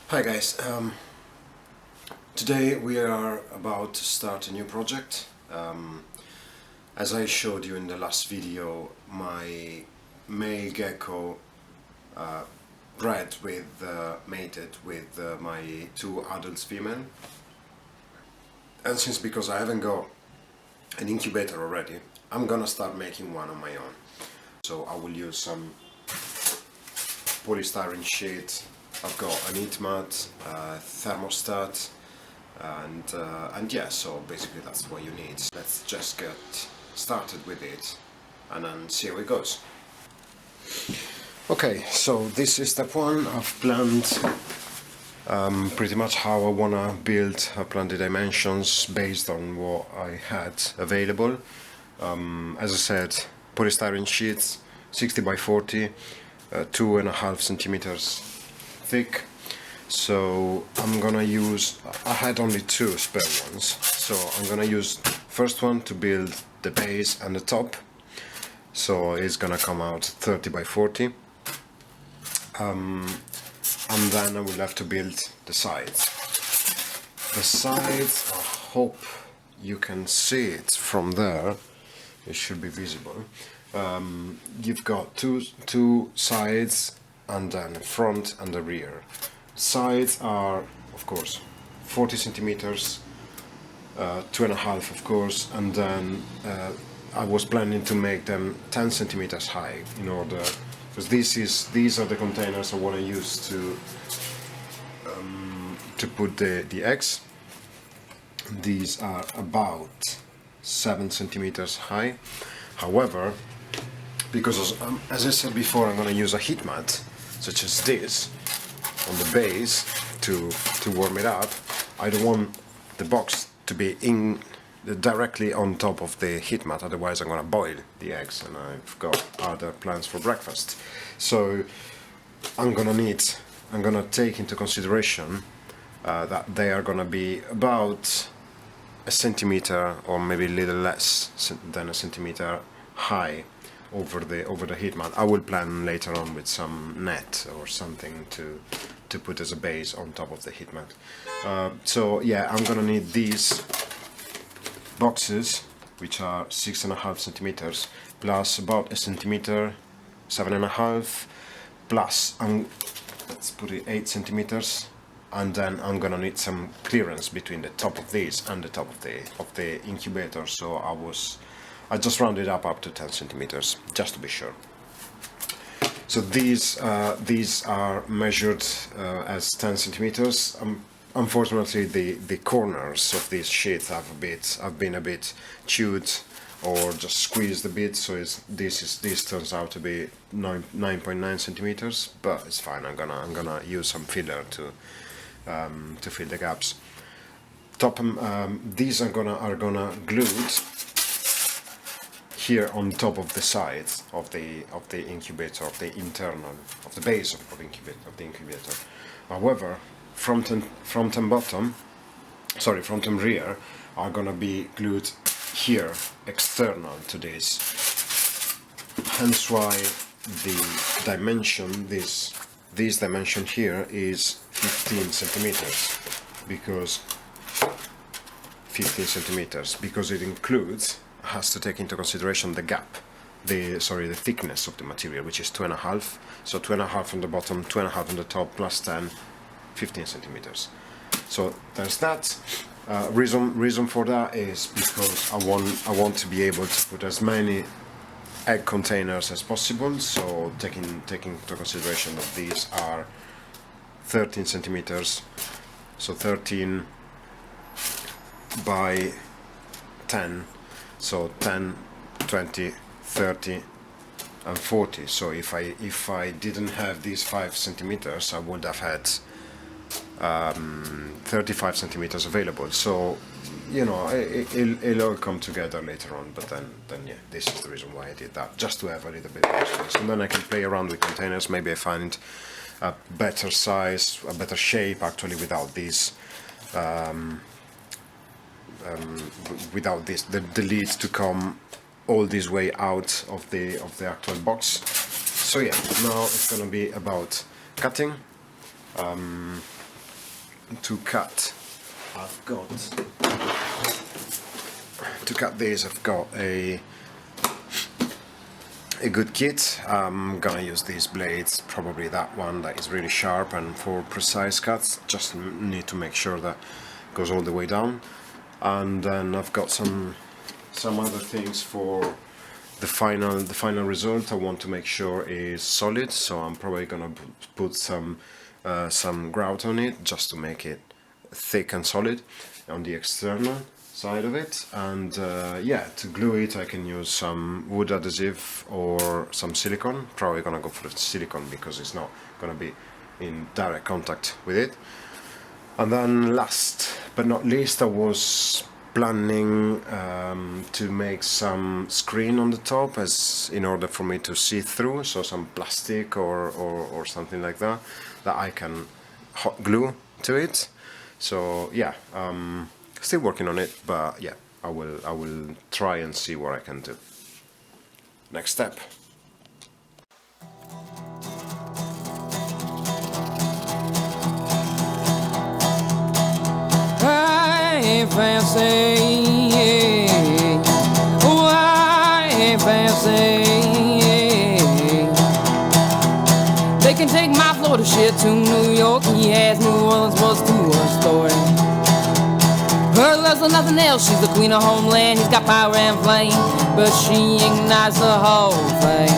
Hi guys, today we are about to start a new project. As I showed you in the last video, my male gecko bred with, mated with my two adult female. And since because I haven't got an incubator already, I'm gonna start making one on my own. So I will use some polystyrene sheet. I've got an heat mat, thermostat, and yeah, so basically that's what you need. Let's just get started with it and then see how it goes. Okay, so this is step one. I've planned pretty much how I wanna build. I planned the dimensions based on what I had available. As I said, polystyrene sheets, 60 by 40, 2.5 centimeters thick. So I'm gonna use, I had only two spare ones, so I'm gonna use first one to build the base and the top. So it's gonna come out 30 by 40, and then I will have to build the sides. The sides, I hope you can see it from there. It should be visible. You've got two sides and then the front and the rear. Sides are, of course, 40 centimeters, 2.5 of course, and then I was planning to make them 10 centimeters high in order, because these are the containers I want to use to put the eggs. These are about 7 centimeters high. However, because as I said before, I'm going to use a heat mat such as this on the base to warm it up. I don't want the box to be directly on top of the heat mat, otherwise I'm going to boil the eggs and I've got other plans for breakfast. So I'm going to take into consideration that they are going to be about a centimeter or maybe a little less than a centimeter high over the heat mat. I will plan later on with some net or something to put as a base on top of the heat mat. So yeah, I'm gonna need these boxes, which are 6.5 centimeters, plus about a centimeter, 7.5, plus let's put it 8 centimeters, and then I'm gonna need some clearance between the top of these and the top of the incubator. So I just rounded up to 10 centimeters just to be sure. So these are measured as 10 centimeters. Unfortunately, the corners of these sheets have been a bit chewed or just squeezed a bit. So this turns out to be 9.9 centimeters, but it's fine. I'm gonna use some filler to fill the gaps. These are gonna glued here on top of the sides of the incubator, of the base of the incubator. However, front and rear are gonna be glued here, external to this. Hence why the dimension, this dimension here is 15 centimeters, because it includes, has to take into consideration the gap, the thickness of the material, which is 2.5. So 2.5 on the bottom, 2.5 on the top, plus 10, 15 centimeters. So there's that. Reason for that is because I want to be able to put as many egg containers as possible. So taking into consideration that these are 13 centimeters, so 13 by 10. So 10, 20, 30 and 40. So if I didn't have these 5 centimeters, I would have had 35 centimeters available. So you know, it'll all come together later on, but then yeah, this is the reason why I did that, just to have a little bit more space. And then I can play around with containers. Maybe I find a better size, a better shape actually without these the leads to come all this way out of the actual box. So yeah, now it's gonna be about cutting. to cut, I've got a good kit. I'm gonna use these blades, probably that one that is really sharp and for precise cuts. Just need to make sure that goes all the way down. And then I've got some other things for the final result. I want to make sure is solid, so I'm probably gonna put some grout on it just to make it thick and solid on the external side of it. And yeah, to glue it I can use some wood adhesive or some silicone. Probably gonna go for the silicone because it's not gonna be in direct contact with it. And then last but not least, I was planning to make some screen on the top as in order for me to see through, so some plastic or something like that I can hot glue to it. So yeah, still working on it, but yeah, I will try and see what I can do. Next step. Fancy, oh, I ain't fancy. They can take my Florida shit to New York. He has New Orleans was to a story. Her love's for nothing else. She's the queen of homeland. He's got power and flame, but she ignites the whole thing.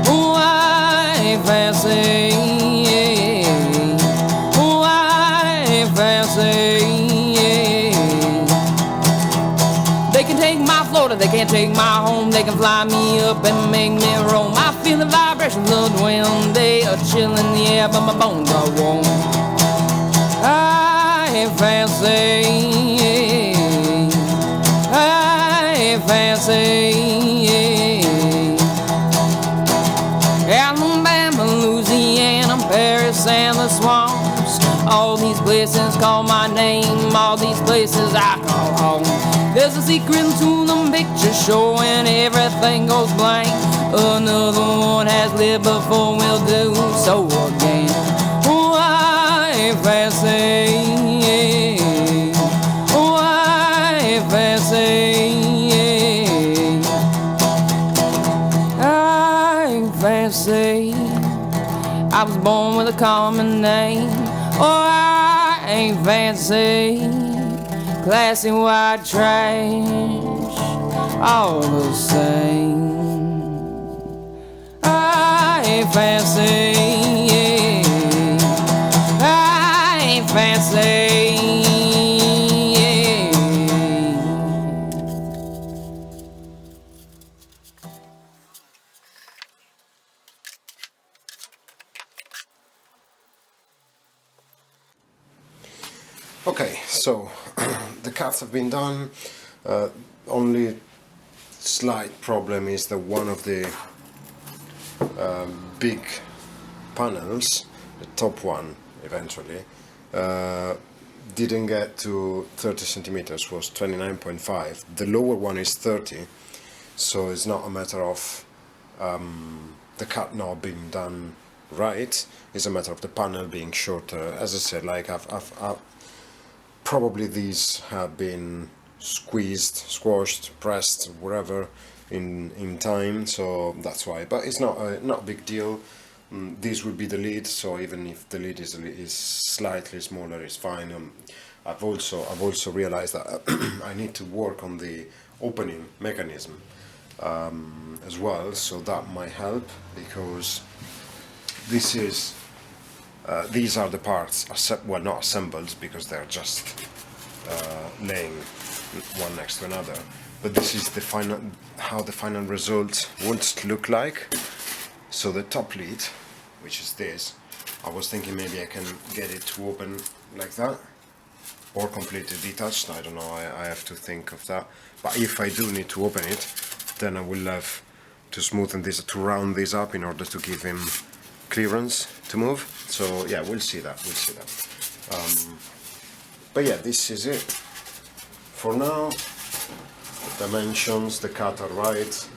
Oh, I ain't fancy. Oh, I ain't fancy. Florida, they can't take my home. They can fly me up and make me roam. I feel the vibrations of the wind. They are chill in the air, but my bones are warm. I ain't fancy. I ain't fancy. Alabama, Louisiana, Paris, and the swamps. All these places call my name. All these places I call home. There's a secret to the picture showing everything goes blank. Another one has lived before, we'll do so again. Oh, I ain't fancy. Oh, I ain't fancy. I ain't fancy. I was born with a common name. Oh, I ain't fancy. Classy white trash, all the same. I ain't fancy. I ain't fancy. Okay, so the cuts have been done. Only slight problem is that one of the big panels, the top one eventually, didn't get to 30 centimeters, was 29.5. The lower one is 30, so it's not a matter of the cut not being done right, it's a matter of the panel being shorter. As I said, like I've probably these have been squashed, pressed, whatever in time, so that's why. But it's not a big deal. This will be the lid, so even if the lid is slightly smaller, it's fine. I've also realized that I need to work on the opening mechanism as well, so that might help, because this is. These are the parts, well, not assembled because they're just laying one next to another. But this is the final, how the final result would look like. So the top lid, which is this, I was thinking maybe I can get it to open like that, or completely detached. I don't know. I have to think of that. But if I do need to open it, then I will have to smoothen this, to round this up in order to give him clearance to move. So yeah, we'll see that. But yeah, this is it for now. The dimensions, the cut are right.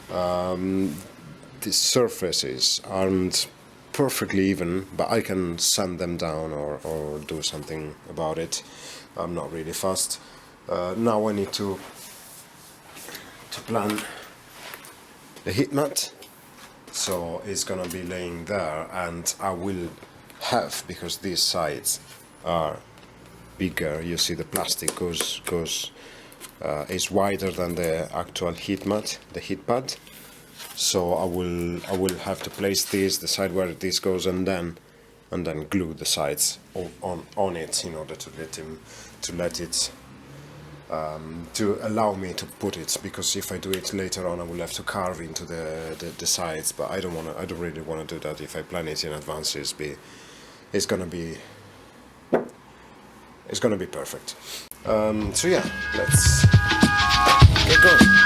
The surfaces aren't perfectly even, but I can sand them down or do something about it. I'm not really fast. Now I need to plan the heat mat, so it's gonna be laying there, and I will have, because these sides are bigger, you see the plastic goes is wider than the actual heat mat, the heat pad. So I will have to place this, the side where this goes, and then glue the sides on it in order to allow me to put it, because if I do it later on I will have to carve into the sides, but I don't really want to do that. If I plan it in advance, it's gonna be perfect. So yeah, let's get going.